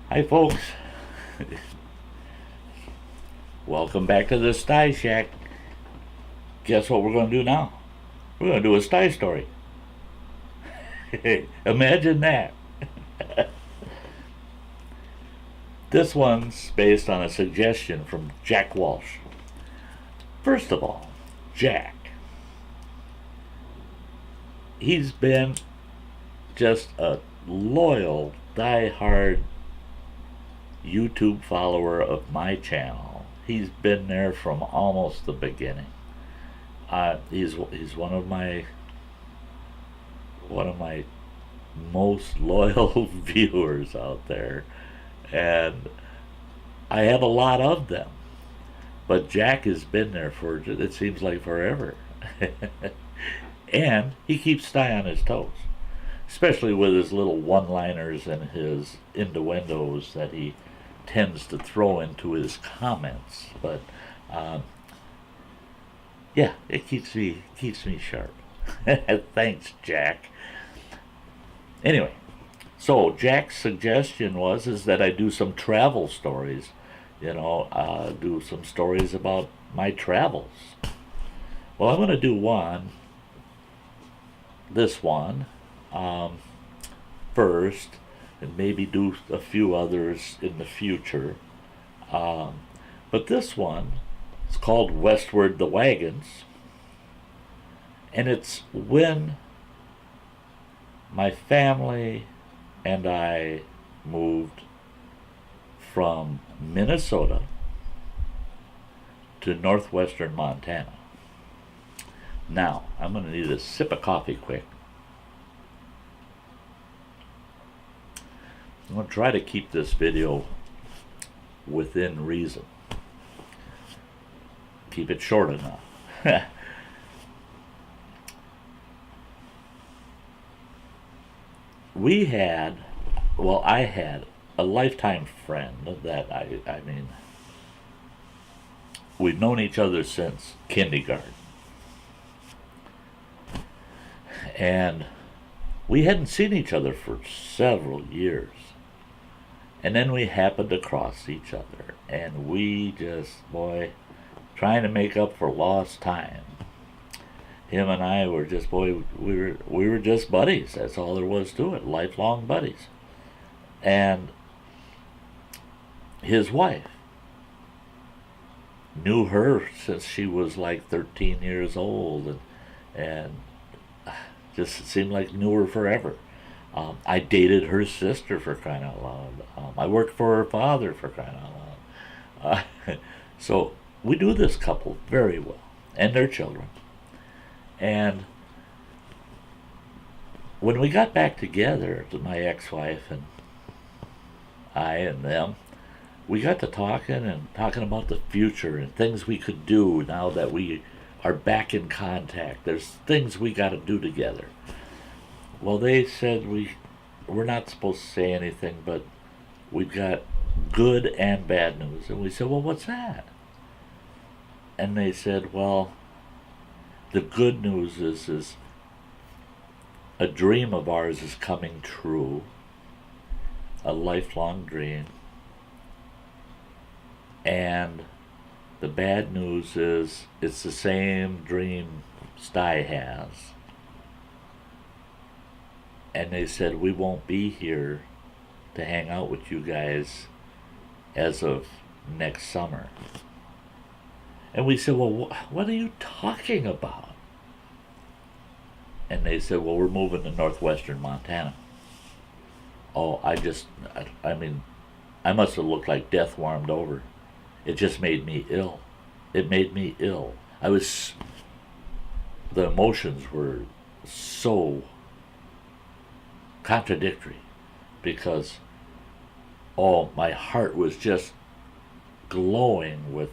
Hi, folks. Welcome back to the Sty Shack. Guess what we're going to do now? We're going to do a Sty story. Imagine that. This one's based on a suggestion from Jack Walsh. First of all, Jack. He's been just a loyal, die-hard YouTube follower of my channel. He's been there from almost the beginning. He's one of my most loyal viewers out there, and I have a lot of them. But Jack has been there for, it seems like, forever. And he keeps Sty on his toes, especially with his little one-liners and his innuendos that he tends to throw into his comments. But yeah, it keeps me sharp. Thanks, Jack. Anyway, so Jack's suggestion is that I do some travel stories. Do some stories about my travels. Well, I'm going to do this one, first, and maybe do a few others in the future. But this one is called Westward, the Wagons, and it's when my family and I moved from Minnesota to northwestern Montana. Now, I'm going to need a sip of coffee quick. I'm going to try to keep this video within reason. Keep it short enough. I had a lifetime friend that we've known each other since kindergarten. And we hadn't seen each other for several years. And then we happened to cross each other. And we just, trying to make up for lost time. Him and I were just, we were just buddies. That's all there was to it. Lifelong buddies. And his wife knew her since she was like 13 years old. And just seemed like knew her forever. I dated her sister, for crying out loud. I worked for her father, for crying out loud. So we knew this couple very well, and their children. And when we got back together, my ex-wife and I and them, we got to talking about the future and things we could do now that we are back in contact. There's things we got to do together. Well, they said we're not supposed to say anything, but we've got good and bad news. And we said, well, what's that? And they said, well, the good news is a dream of ours is coming true, a lifelong dream. And the bad news is it's the same dream Sty has. And they said we won't be here to hang out with you guys as of next summer. And we said, well, what are you talking about? And they said, well, we're moving to northwestern Montana. Oh, I must have looked like death warmed over. It just made me ill. It made me ill. The emotions were so contradictory because, my heart was just glowing with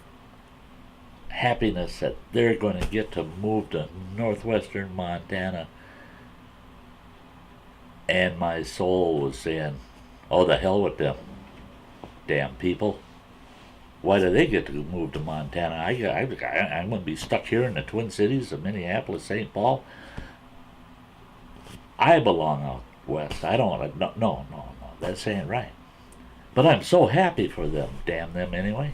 happiness that they're going to get to move to northwestern Montana. And my soul was saying, oh, the hell with them damn people. Why do they get to move to Montana? I'm going to be stuck here in the Twin Cities of Minneapolis, St. Paul. I belong out west. I don't want to. No, that ain't right. But I'm so happy for them. Damn them anyway.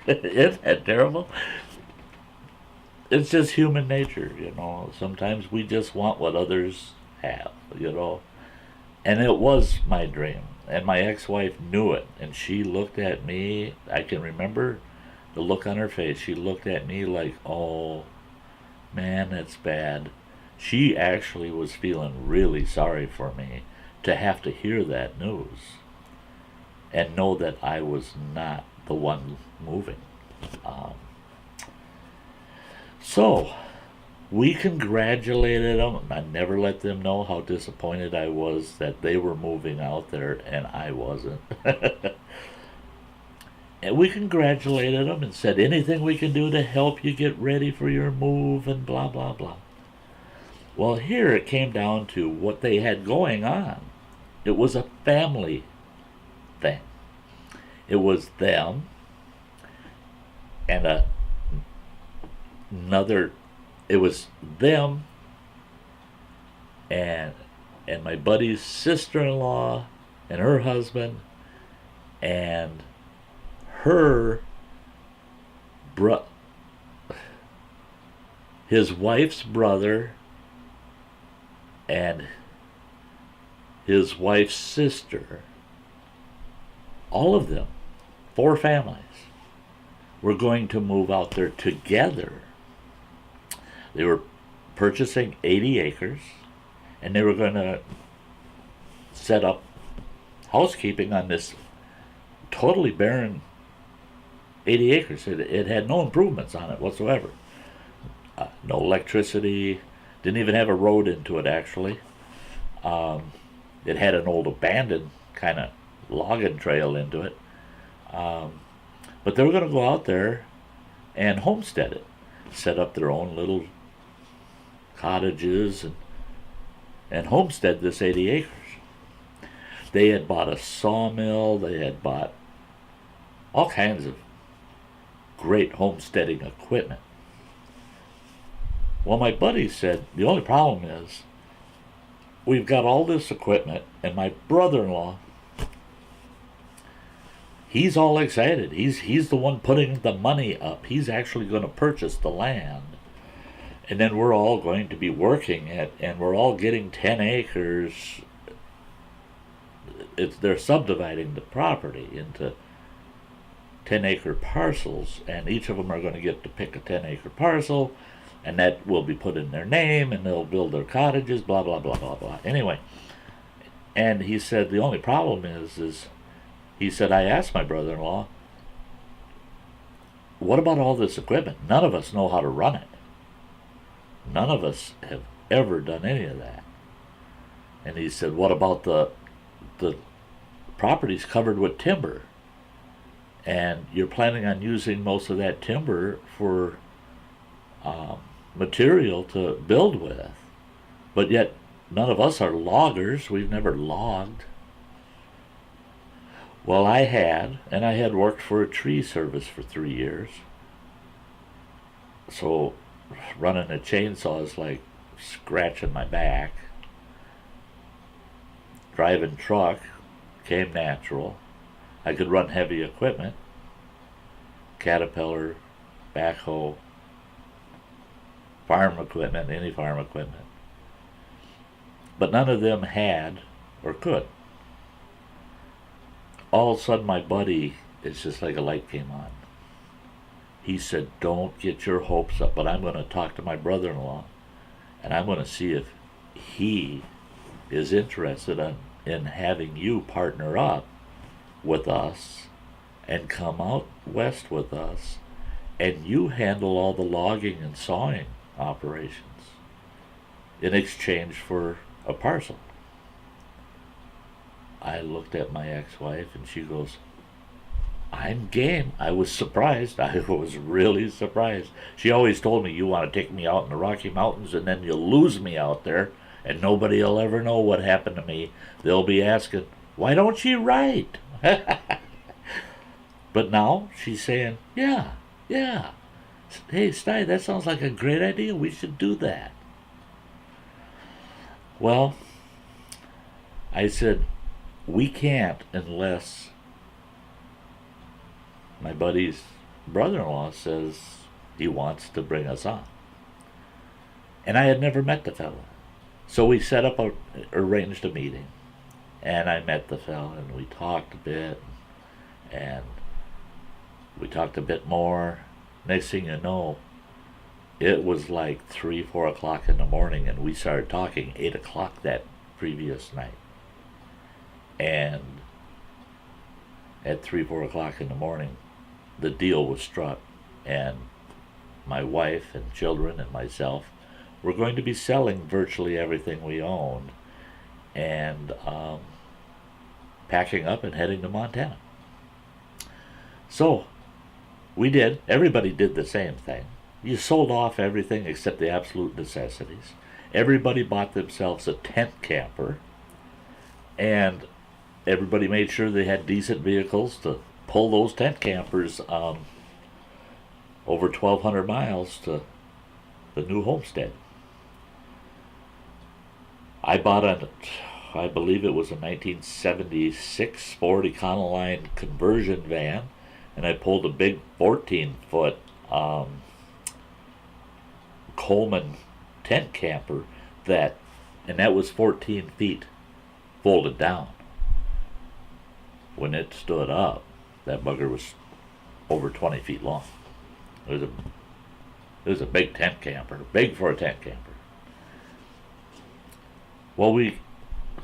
Isn't that terrible? It's just human nature, you know. Sometimes we just want what others have, you know. And it was my dream. And my ex-wife knew it. And she looked at me. I can remember the look on her face. She looked at me like, oh, man, that's bad. She actually was feeling really sorry for me to have to hear that news and know that I was not the one moving. Um, so we congratulated them. I never let them know how disappointed I was that they were moving out there and I wasn't. And we congratulated them and said anything we can do to help you get ready for your move and blah, blah, blah. Well, here it came down to what they had going on. It was a family thing. It was them and another, it was them and my buddy's sister-in-law and her husband and her his wife's brother and his wife's sister. All of them, 4 families, were going to move out there together. They were purchasing 80 acres and they were going to set up housekeeping on this totally barren 80 acres. It had no improvements on it whatsoever. No electricity, didn't even have a road into it actually. It had an old abandoned kind of logging trail into it. But they were going to go out there and homestead it, set up their own little cottages and homestead this 80 acres. They had bought a sawmill, they had bought all kinds of great homesteading equipment. Well, my buddy said, the only problem is we've got all this equipment and my brother-in-law, he's all excited. He's the one putting the money up. He's actually going to purchase the land. And then we're all going to be working it, and we're all getting 10 acres. They're subdividing the property into 10-acre parcels, and each of them are going to get to pick a 10-acre parcel, and that will be put in their name, and they'll build their cottages, blah, blah, blah, blah, blah. Anyway, and he said the only problem is he said, I asked my brother-in-law, what about all this equipment? None of us know how to run it. None of us have ever done any of that. And he said, what about the property's covered with timber? And you're planning on using most of that timber for material to build with. But yet, none of us are loggers. We've never logged. Well, I had worked for a tree service for 3 years. So running a chainsaw is like scratching my back. Driving truck came natural. I could run heavy equipment, Caterpillar, backhoe, farm equipment, any farm equipment. But none of them had or could. All of a sudden my buddy, it's just like a light came on. He said, don't get your hopes up, but I'm going to talk to my brother-in-law and I'm going to see if he is interested in having you partner up with us and come out west with us, and you handle all the logging and sawing operations in exchange for a parcel. I looked at my ex-wife and she goes, I'm game. I was surprised. I was really surprised. She always told me, you want to take me out in the Rocky Mountains and then you'll lose me out there and nobody will ever know what happened to me. They'll be asking, why don't you write? But now she's saying, yeah. Hey, Sty, that sounds like a great idea. We should do that. Well, I said, we can't unless my buddy's brother-in-law says he wants to bring us on. And I had never met the fella. So we set up arranged a meeting. And I met the fella and we talked a bit. And we talked a bit more. Next thing you know, it was like 3, 4 o'clock in the morning, and we started talking 8 o'clock that previous night. And at 3, 4 o'clock in the morning, the deal was struck, and my wife and children and myself were going to be selling virtually everything we owned and packing up and heading to Montana. So we did. Everybody did the same thing. You sold off everything except the absolute necessities. Everybody bought themselves a tent camper, and everybody made sure they had decent vehicles to pull those tent campers over 1,200 miles to the new homestead. I bought I believe it was a 1976 Ford Econoline conversion van, and I pulled a big 14-foot Coleman tent camper and that was 14 feet folded down. When it stood up, that bugger was over 20 feet long. It was a big tent camper, big for a tent camper. Well, we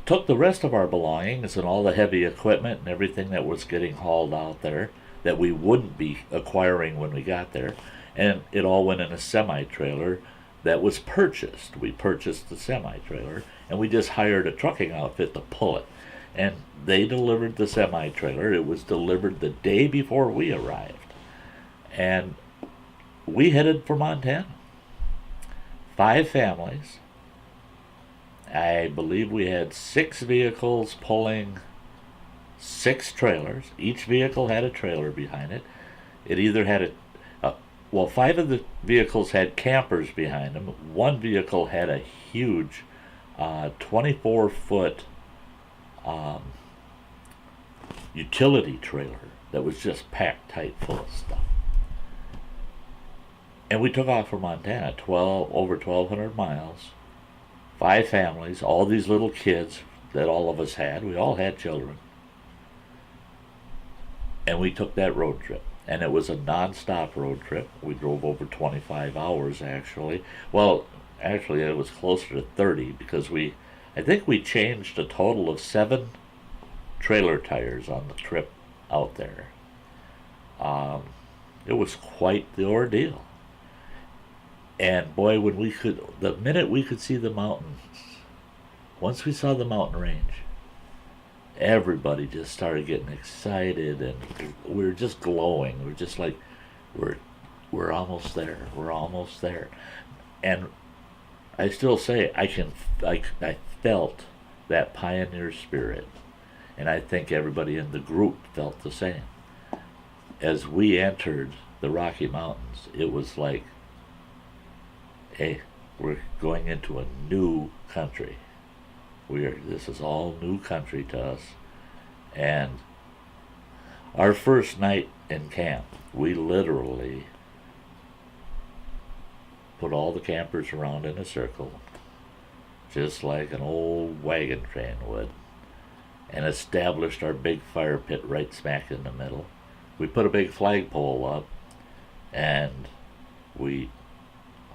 took the rest of our belongings and all the heavy equipment and everything that was getting hauled out there that we wouldn't be acquiring when we got there, and it all went in a semi-trailer that was purchased. We purchased the semi-trailer, and we just hired a trucking outfit to pull it. And they delivered the semi-trailer. It was delivered the day before we arrived. And we headed for Montana. 5 families. I believe we had 6 vehicles pulling 6 trailers. Each vehicle had a trailer behind it. It either had 5 of the vehicles had campers behind them. 1 vehicle had a huge 24-foot utility trailer that was just packed tight full of stuff. And we took off for Montana, over 1,200 miles, 5 families, all these little kids that all of us had. We all had children. And we took that road trip. And it was a non-stop road trip. We drove over 25 hours, actually. Well, actually, it was closer to 30 because I think we changed a total of 7 trailer tires on the trip out there. It was quite the ordeal. And boy, the minute we could see the mountains, once we saw the mountain range, everybody just started getting excited, and we were just glowing. We were just like, we're almost there. We're almost there. And I still say I felt that pioneer spirit, and I think everybody in the group felt the same. As we entered the Rocky Mountains, it was like, hey, we're going into a new country. This is all new country to us. And our first night in camp, we literally put all the campers around in a circle, just like an old wagon train would, and established our big fire pit right smack in the middle. We put a big flagpole up, and we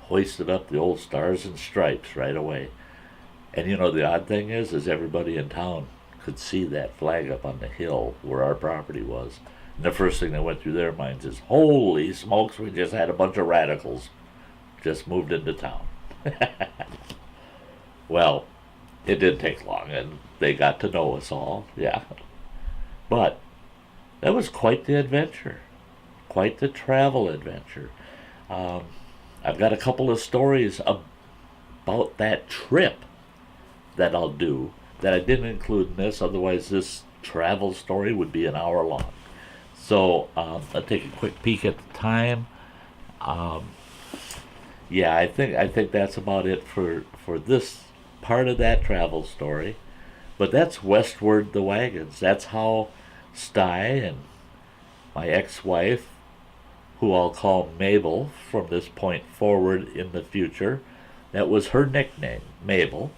hoisted up the old stars and stripes right away. And you know, the odd thing is everybody in town could see that flag up on the hill where our property was. And the first thing that went through their minds is, holy smokes, we just had a bunch of radicals just moved into town. Well, it didn't take long, and they got to know us all, yeah. But that was quite the adventure, quite the travel adventure. I've got a couple of stories about that trip that I'll do that I didn't include in this, otherwise this travel story would be an hour long. So I'll take a quick peek at the time. Yeah, I think that's about it for this part of that travel story. But that's Westward the Wagons. That's how Sty and my ex-wife, who I'll call Mabel from this point forward in the future, that was her nickname, Mabel,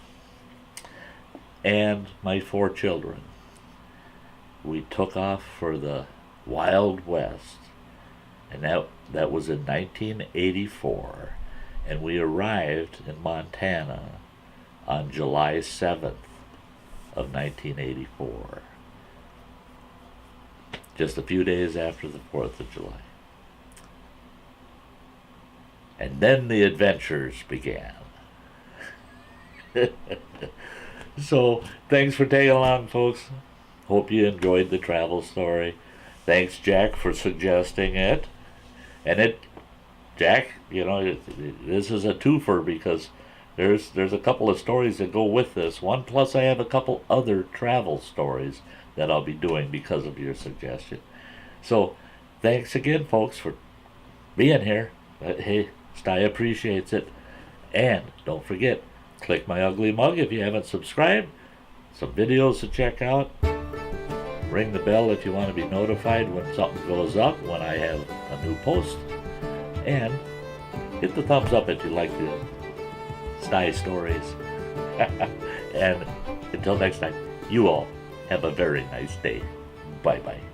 and my 4 children. We took off for the Wild West, and that was in 1984, and we arrived in Montana on July 7th of 1984, just a few days after the 4th of July. And then the adventures began. So, thanks for tagging along, folks. Hope you enjoyed the travel story. Thanks, Jack, for suggesting it. And Jack, this is a twofer because there's a couple of stories that go with this one. Plus, I have a couple other travel stories that I'll be doing because of your suggestion. So, thanks again, folks, for being here. Hey, Sty appreciates it. And don't forget, click my ugly mug if you haven't subscribed. Some videos to check out. Ring the bell if you want to be notified when something goes up, when I have a new post. And hit the thumbs up if you like the Sty stories. And until next time, you all have a very nice day. Bye-bye.